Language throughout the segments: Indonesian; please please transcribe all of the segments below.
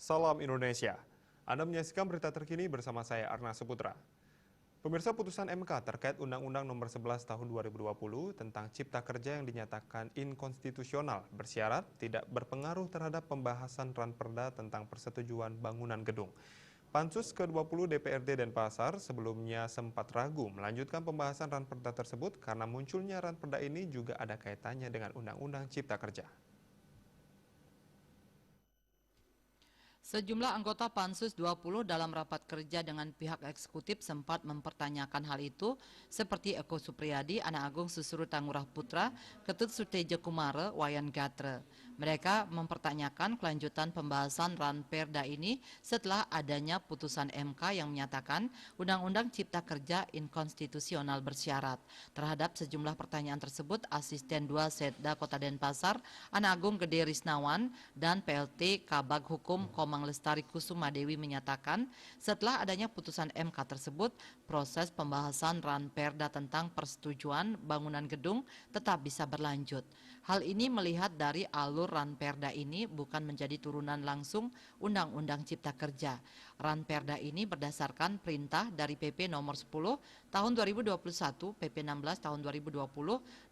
Salam Indonesia. Anda menyaksikan berita terkini bersama saya Arna Seputra. Pemirsa, putusan MK terkait Undang-Undang Nomor 11 Tahun 2020 tentang Cipta Kerja yang dinyatakan inkonstitusional bersyarat tidak berpengaruh terhadap pembahasan Ranperda tentang persetujuan bangunan gedung. Pansus ke-20 DPRD Denpasar sebelumnya sempat ragu melanjutkan pembahasan Ranperda tersebut karena munculnya Ranperda ini juga ada kaitannya dengan Undang-Undang Cipta Kerja. Sejumlah anggota Pansus 20 dalam rapat kerja dengan pihak eksekutif sempat mempertanyakan hal itu, seperti Eko Supriyadi, Anak Agung Susuru Tangurah Putra, Ketut Sutejo Kumare, Wayan Gatre. Mereka mempertanyakan kelanjutan pembahasan Ranperda ini setelah adanya putusan MK yang menyatakan Undang-Undang Cipta Kerja inkonstitusional bersyarat. Terhadap sejumlah pertanyaan tersebut, Asisten 2 Setda Kota Denpasar, Anak Agung Gede Risnawan, dan PLT Kabag Hukum Komang Lestari Kusuma Dewi menyatakan setelah adanya putusan MK tersebut, proses pembahasan Ranperda tentang persetujuan bangunan gedung tetap bisa berlanjut. Hal ini melihat dari alur Ranperda ini bukan menjadi turunan langsung Undang-Undang Cipta Kerja. Ranperda ini berdasarkan perintah dari PP nomor 10 tahun 2021, PP 16 tahun 2020,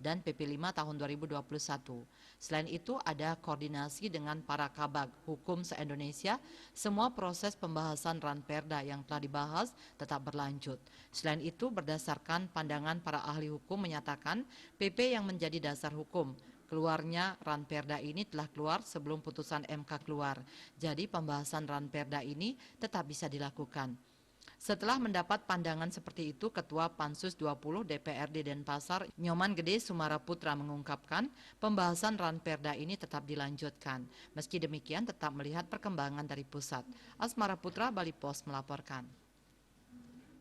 dan PP 5 tahun 2021. Selain itu ada koordinasi dengan para kabag hukum se-Indonesia. Semua proses pembahasan Ranperda yang telah dibahas tetap berlanjut. Selain itu, berdasarkan pandangan para ahli hukum menyatakan PP yang menjadi dasar hukum keluarnya Ranperda ini telah keluar sebelum putusan MK keluar. Jadi pembahasan Ranperda ini tetap bisa dilakukan. Setelah mendapat pandangan seperti itu, Ketua Pansus 20 DPRD Denpasar, Nyoman Gede Sumara Putra mengungkapkan pembahasan Ranperda ini tetap dilanjutkan. Meski demikian, tetap melihat perkembangan dari pusat. Asmara Putra, Bali Pos melaporkan.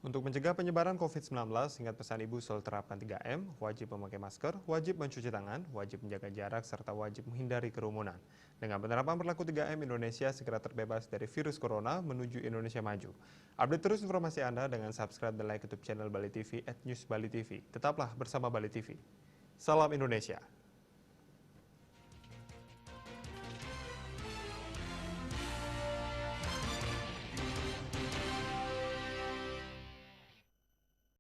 Untuk mencegah penyebaran COVID-19, ingat pesan Ibu soal terapkan 3M, wajib memakai masker, wajib mencuci tangan, wajib menjaga jarak, serta wajib menghindari kerumunan. Dengan penerapan berlaku 3M, Indonesia segera terbebas dari virus corona menuju Indonesia maju. Update terus informasi Anda dengan subscribe dan like YouTube channel Bali TV @newsbalitv. Tetaplah bersama Bali TV. Salam Indonesia.